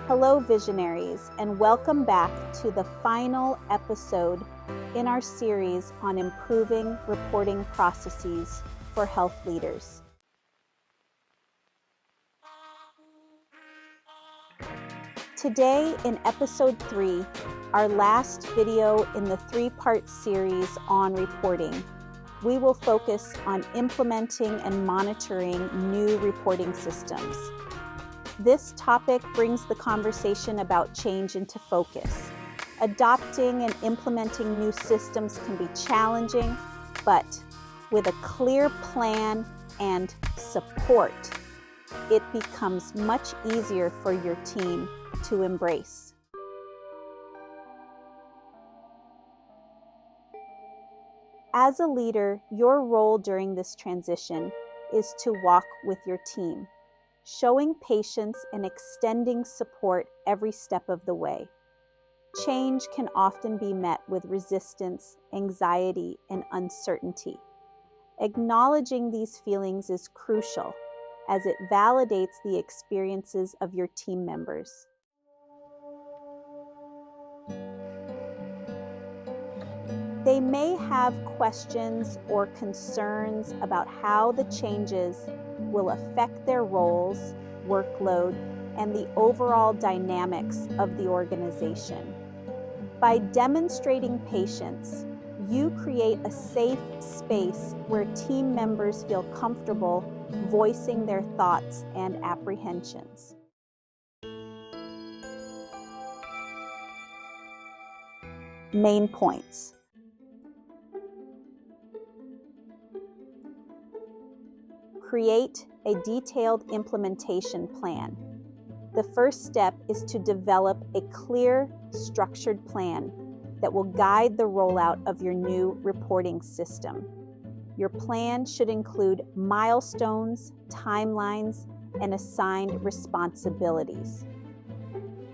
Hello, Visionaries, and welcome back to the final episode in our series on improving reporting processes for health leaders. Today, in episode 3, our last video in the 3-part series on reporting, we will focus on implementing and monitoring new reporting systems. This topic brings the conversation about change into focus. Adopting and implementing new systems can be challenging, but with a clear plan and support, it becomes much easier for your team to embrace. As a leader, your role during this transition is to walk with your team, showing patience and extending support every step of the way. Change can often be met with resistance, anxiety, and uncertainty. Acknowledging these feelings is crucial, as it validates the experiences of your team members. They may have questions or concerns about how the changes will affect their roles, workload, and the overall dynamics of the organization. By demonstrating patience, you create a safe space where team members feel comfortable voicing their thoughts and apprehensions. Main points. Create a detailed implementation plan. The first step is to develop a clear, structured plan that will guide the rollout of your new reporting system. Your plan should include milestones, timelines, and assigned responsibilities.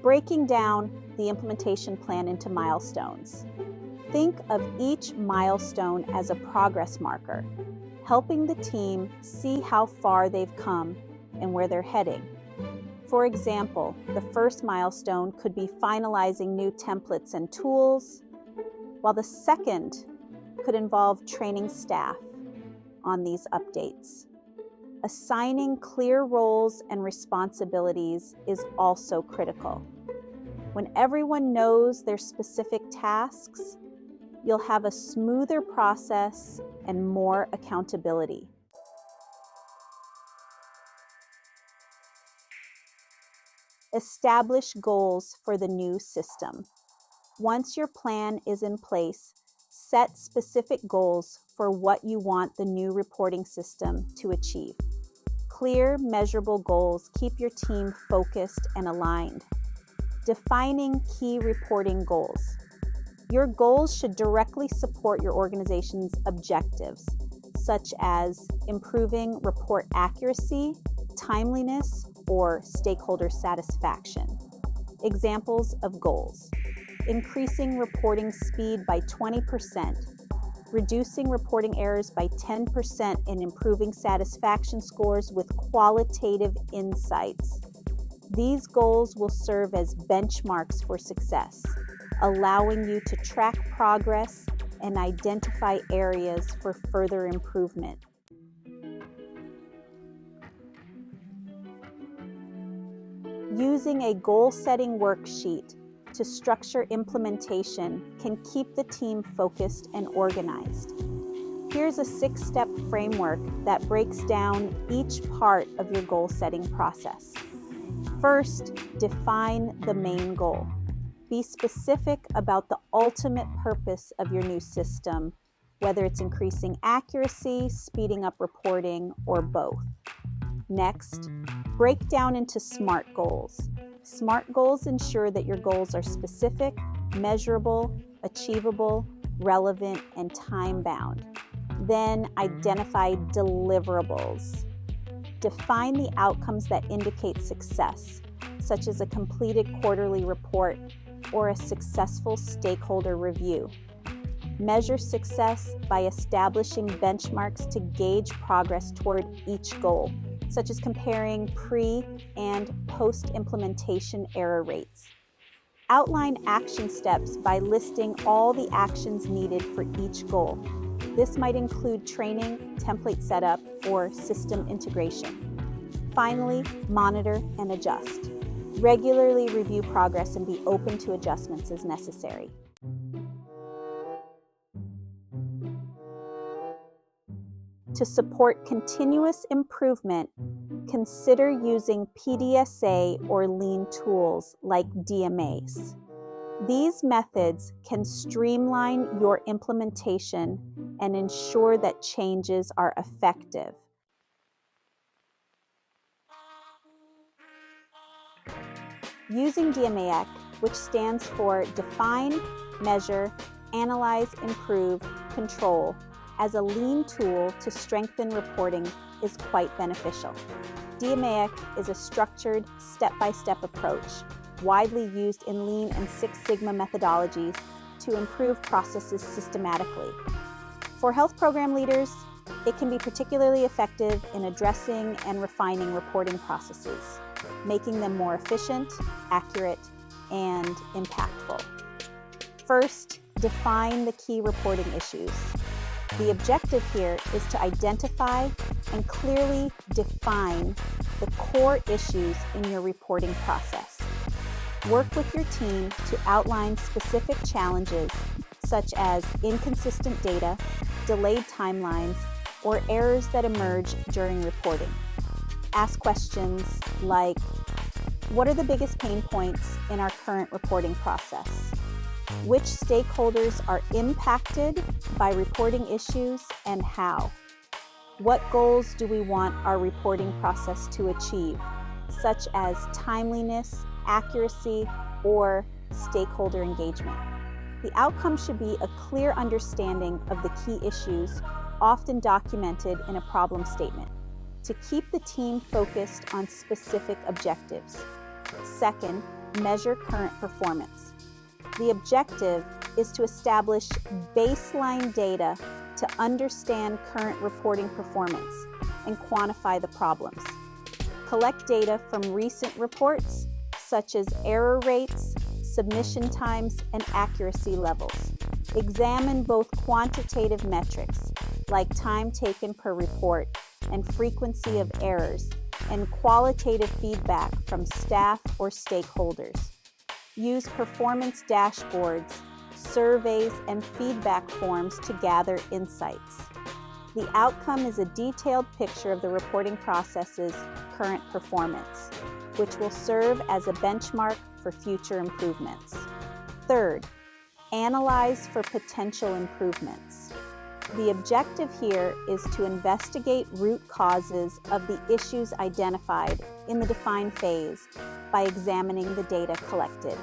Breaking down the implementation plan into milestones. Think of each milestone as a progress marker, helping the team see how far they've come and where they're heading. For example, the first milestone could be finalizing new templates and tools, while the second could involve training staff on these updates. Assigning clear roles and responsibilities is also critical. When everyone knows their specific tasks, you'll have a smoother process and more accountability. Establish goals for the new system. Once your plan is in place, set specific goals for what you want the new reporting system to achieve. Clear, measurable goals keep your team focused and aligned. Defining key reporting goals. Your goals should directly support your organization's objectives, such as improving report accuracy, timeliness, or stakeholder satisfaction. Examples of goals: increasing reporting speed by 20%, reducing reporting errors by 10%, and improving satisfaction scores with qualitative insights. These goals will serve as benchmarks for success, allowing you to track progress and identify areas for further improvement. Using a goal-setting worksheet to structure implementation can keep the team focused and organized. Here's a 6-step framework that breaks down each part of your goal-setting process. First, define the main goal. Be specific about the ultimate purpose of your new system, whether it's increasing accuracy, speeding up reporting, or both. Next, break down into SMART goals. SMART goals ensure that your goals are specific, measurable, achievable, relevant, and time-bound. Then identify deliverables. Define the outcomes that indicate success, such as a completed quarterly report or a successful stakeholder review. Measure success by establishing benchmarks to gauge progress toward each goal. such as comparing pre- and post-implementation error rates. Outline action steps by listing all the actions needed for each goal. This might include training, template setup, or system integration. Finally, monitor and adjust. Regularly review progress and be open to adjustments as necessary. To support continuous improvement, consider using PDSA or lean tools like DMAs. These methods can streamline your implementation and ensure that changes are effective. Using DMAEC, which stands for Define, Measure, Analyze, Improve, Control, as a lean tool to strengthen reporting is quite beneficial. DMAEC is a structured, step-by-step approach, widely used in Lean and Six Sigma methodologies to improve processes systematically. For health program leaders, it can be particularly effective in addressing and refining reporting processes, making them more efficient, accurate, and impactful. First, define the key reporting issues. The objective here is to identify and clearly define the core issues in your reporting process. Work with your team to outline specific challenges such as inconsistent data, delayed timelines, or errors that emerge during reporting. Ask questions like, what are the biggest pain points in our current reporting process? Which stakeholders are impacted by reporting issues and how? What goals do we want our reporting process to achieve, such as timeliness, accuracy, or stakeholder engagement? The outcome should be a clear understanding of the key issues, often documented in a problem statement, to keep the team focused on specific objectives. Second, measure current performance. The objective is to establish baseline data to understand current reporting performance and quantify the problems. Collect data from recent reports, such as error rates, submission times, and accuracy levels. Examine both quantitative metrics, like time taken per report and frequency of errors, and qualitative feedback from staff or stakeholders. Use performance dashboards, surveys, and feedback forms to gather insights. The outcome is a detailed picture of the reporting process's current performance, which will serve as a benchmark for future improvements. Third, analyze for potential improvements. The objective here is to investigate root causes of the issues identified in the define phase by examining the data collected.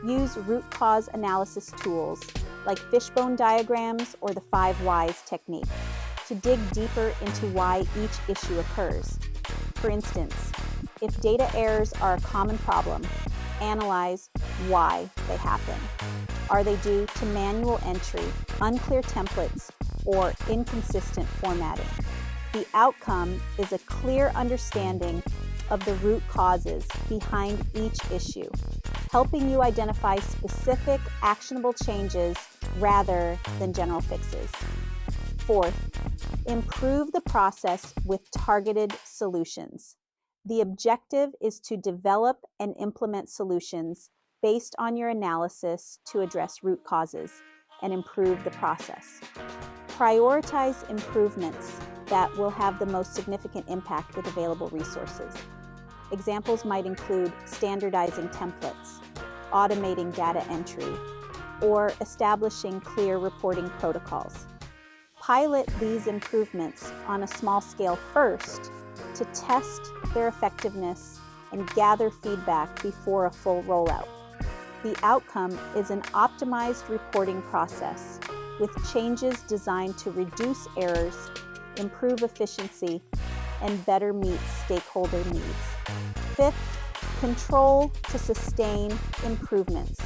Use root cause analysis tools like fishbone diagrams or the 5 whys technique to dig deeper into why each issue occurs. For instance, if data errors are a common problem, analyze why they happen. Are they due to manual entry, unclear templates, or inconsistent formatting? The outcome is a clear understanding of the root causes behind each issue, helping you identify specific actionable changes rather than general fixes. Fourth, improve the process with targeted solutions. The objective is to develop and implement solutions based on your analysis to address root causes and improve the process. Prioritize improvements that will have the most significant impact with available resources. Examples might include standardizing templates, automating data entry, or establishing clear reporting protocols. Pilot these improvements on a small scale first to test their effectiveness and gather feedback before a full rollout. The outcome is an optimized reporting process with changes designed to reduce errors, improve efficiency, and better meet stakeholder needs. Fifth, control to sustain improvements.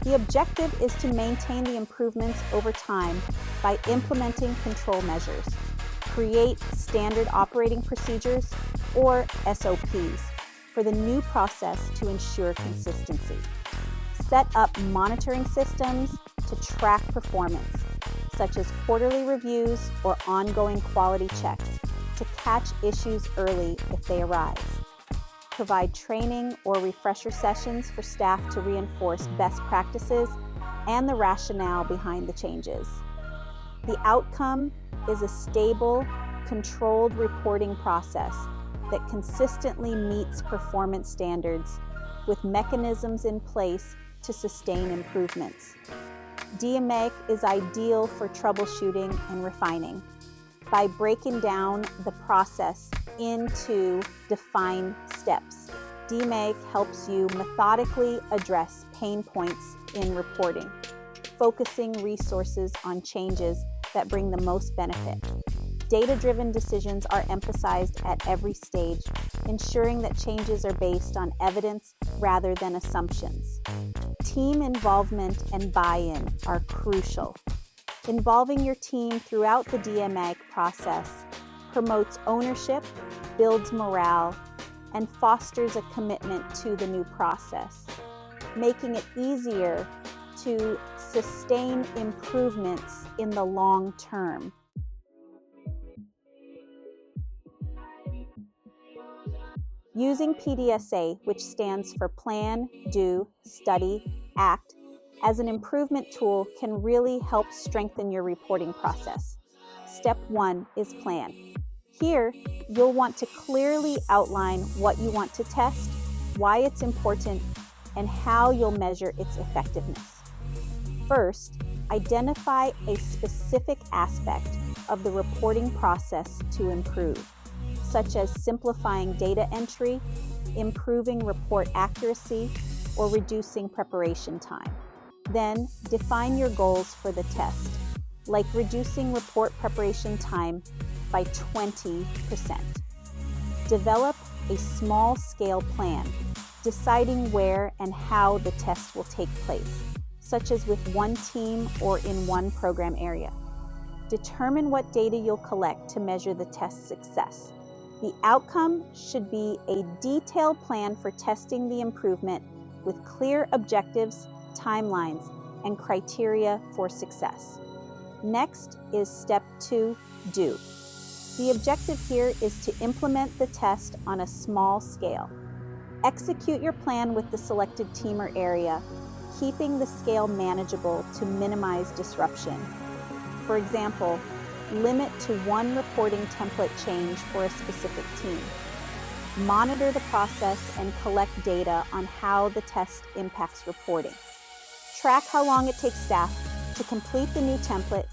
The objective is to maintain the improvements over time by implementing control measures. Create standard operating procedures, or SOPs, for the new process to ensure consistency. Set up monitoring systems to track performance, such as quarterly reviews or ongoing quality checks, to catch issues early if they arise. Provide training or refresher sessions for staff to reinforce best practices and the rationale behind the changes. The outcome is a stable, controlled reporting process that consistently meets performance standards with mechanisms in place to sustain improvements. DMAIC is ideal for troubleshooting and refining. By breaking down the process into defined steps, DMAIC helps you methodically address pain points in reporting, focusing resources on changes that bring the most benefit. Data-driven decisions are emphasized at every stage, ensuring that changes are based on evidence rather than assumptions. Team involvement and buy-in are crucial. Involving your team throughout the DMAIC process promotes ownership, builds morale, and fosters a commitment to the new process, making it easier to sustain improvements in the long term. Using PDSA, which stands for Plan, Do, Study, Act, as an improvement tool can really help strengthen your reporting process. Step 1 is plan. Here, you'll want to clearly outline what you want to test, why it's important, and how you'll measure its effectiveness. First, identify a specific aspect of the reporting process to improve, such as simplifying data entry, improving report accuracy, or reducing preparation time. Then, define your goals for the test, like reducing report preparation time by 20%. Develop a small-scale plan, deciding where and how the test will take place, such as with one team or in one program area. Determine what data you'll collect to measure the test's success. The outcome should be a detailed plan for testing the improvement with clear objectives, timelines, and criteria for success. Next is step 2, do. The objective here is to implement the test on a small scale. Execute your plan with the selected team or area, keeping the scale manageable to minimize disruption. For example, limit to one reporting template change for a specific team. Monitor the process and collect data on how the test impacts reporting. Track how long it takes staff to complete the new template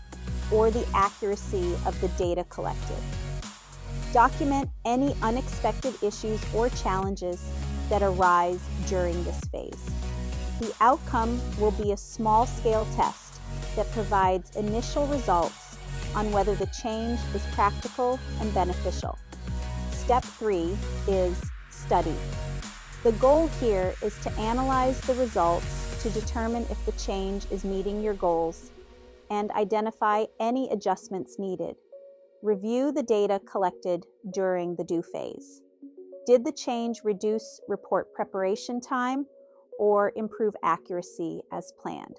or the accuracy of the data collected. Document any unexpected issues or challenges that arise during this phase. The outcome will be a small-scale test that provides initial results on whether the change is practical and beneficial. Step 3 is study. The goal here is to analyze the results to determine if the change is meeting your goals and identify any adjustments needed. Review the data collected during the do phase. Did the change reduce report preparation time or improve accuracy as planned?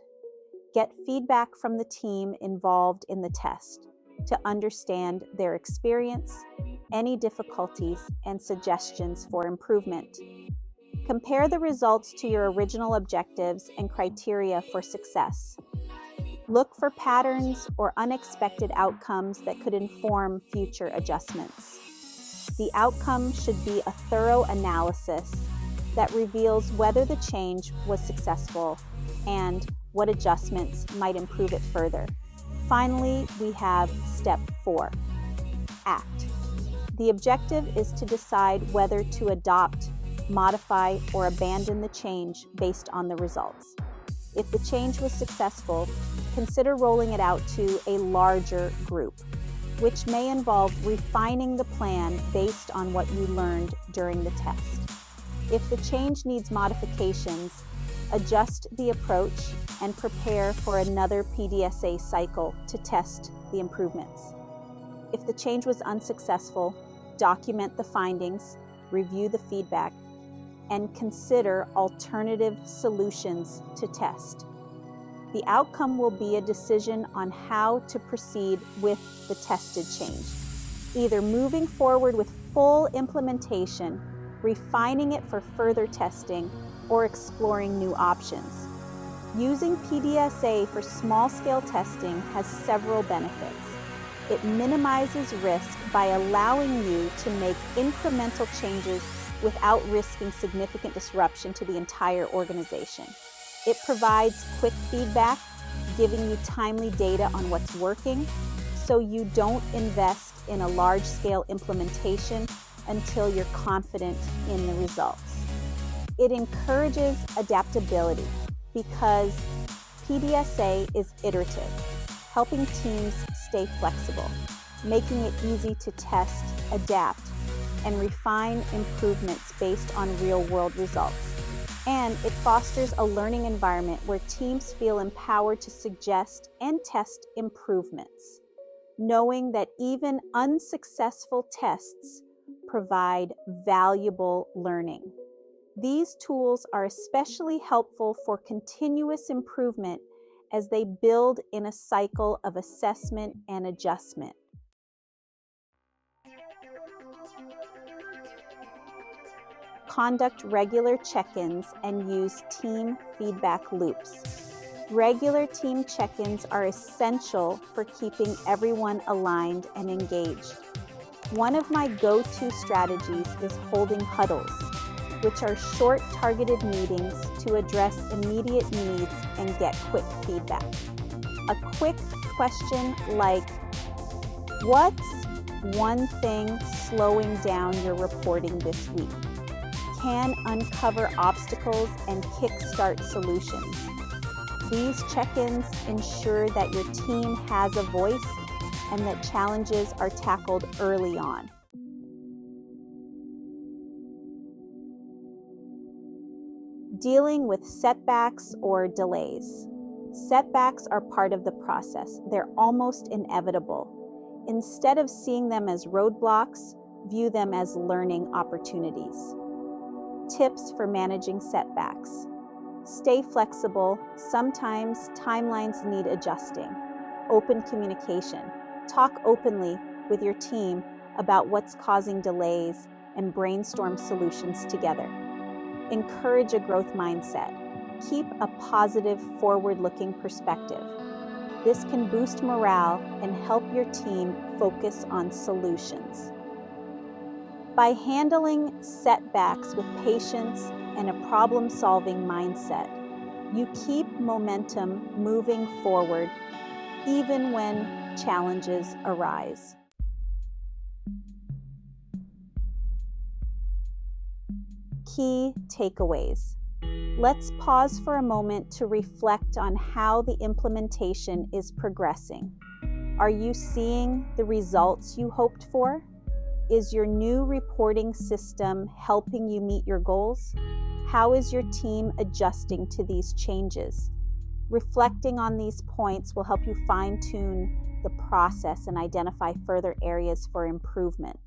Get feedback from the team involved in the test to understand their experience, any difficulties, and suggestions for improvement. Compare the results to your original objectives and criteria for success. Look for patterns or unexpected outcomes that could inform future adjustments. The outcome should be a thorough analysis that reveals whether the change was successful and what adjustments might improve it further. Finally, we have step 4, act. The objective is to decide whether to adopt, modify, or abandon the change based on the results. If the change was successful, consider rolling it out to a larger group, which may involve refining the plan based on what you learned during the test. If the change needs modifications, adjust the approach and prepare for another PDSA cycle to test the improvements. If the change was unsuccessful, document the findings, review the feedback, and consider alternative solutions to test. The outcome will be a decision on how to proceed with the tested change, either moving forward with full implementation, refining it for further testing, or exploring new options. Using PDSA for small-scale testing has several benefits. It minimizes risk by allowing you to make incremental changes without risking significant disruption to the entire organization. It provides quick feedback, giving you timely data on what's working, so you don't invest in a large-scale implementation until you're confident in the results. It encourages adaptability because PDSA is iterative, helping teams stay flexible, making it easy to test, adapt, and refine improvements based on real-world results. And it fosters a learning environment where teams feel empowered to suggest and test improvements, knowing that even unsuccessful tests provide valuable learning. These tools are especially helpful for continuous improvement as they build in a cycle of assessment and adjustment. Conduct regular check-ins and use team feedback loops. Regular team check-ins are essential for keeping everyone aligned and engaged. One of my go-to strategies is holding huddles, which are short, targeted meetings to address immediate needs and get quick feedback. A quick question like, "What's one thing slowing down your reporting this week?" can uncover obstacles and kickstart solutions. These check-ins ensure that your team has a voice and that challenges are tackled early on. Dealing with setbacks or delays. Setbacks are part of the process. They're almost inevitable. Instead of seeing them as roadblocks, view them as learning opportunities. Tips for managing setbacks. Stay flexible. Sometimes timelines need adjusting. Open communication. Talk openly with your team about what's causing delays and brainstorm solutions together. Encourage a growth mindset. Keep a positive, forward-looking perspective. This can boost morale and help your team focus on solutions. By handling setbacks with patience and a problem-solving mindset, you keep momentum moving forward even when challenges arise. Key takeaways. Let's pause for a moment to reflect on how the implementation is progressing. Are you seeing the results you hoped for? Is your new reporting system helping you meet your goals? How is your team adjusting to these changes? Reflecting on these points will help you fine-tune the process and identify further areas for improvement.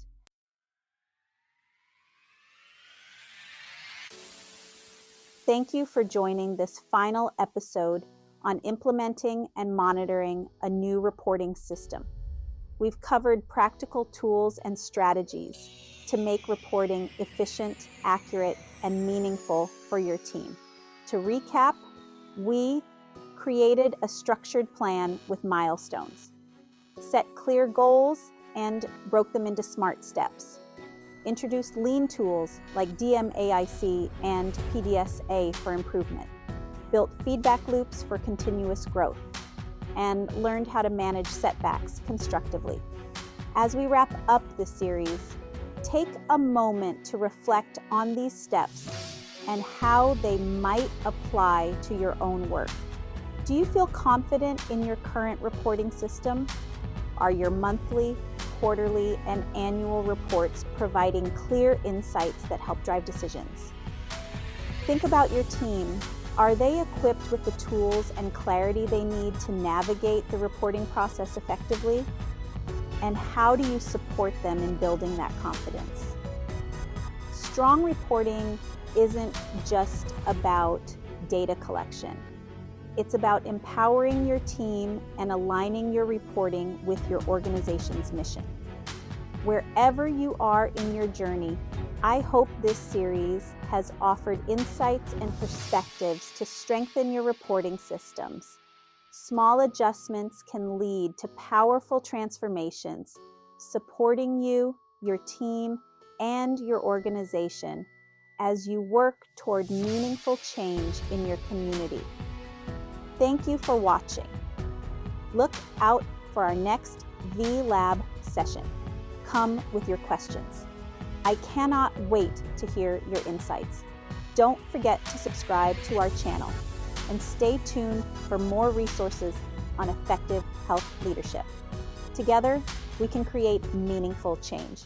Thank you for joining this final episode on implementing and monitoring a new reporting system. We've covered practical tools and strategies to make reporting efficient, accurate, and meaningful for your team. To recap, we created a structured plan with milestones, set clear goals, and broke them into smart steps. Introduced lean tools like DMAIC and PDSA for improvement. Built feedback loops for continuous growth, and learned how to manage setbacks constructively. As we wrap up this series, take a moment to reflect on these steps and how they might apply to your own work. Do you feel confident in your current reporting system? Are your monthly, quarterly, and annual reports providing clear insights that help drive decisions? Think about your team. Are they equipped with the tools and clarity they need to navigate the reporting process effectively? And how do you support them in building that confidence? Strong reporting isn't just about data collection. It's about empowering your team and aligning your reporting with your organization's mission. Wherever you are in your journey, I hope this series has offered insights and perspectives to strengthen your reporting systems. Small adjustments can lead to powerful transformations, supporting you, your team, and your organization as you work toward meaningful change in your community. Thank you for watching. Look out for our next V-Lab session. Come with your questions. I cannot wait to hear your insights. Don't forget to subscribe to our channel and stay tuned for more resources on effective health leadership. Together, we can create meaningful change.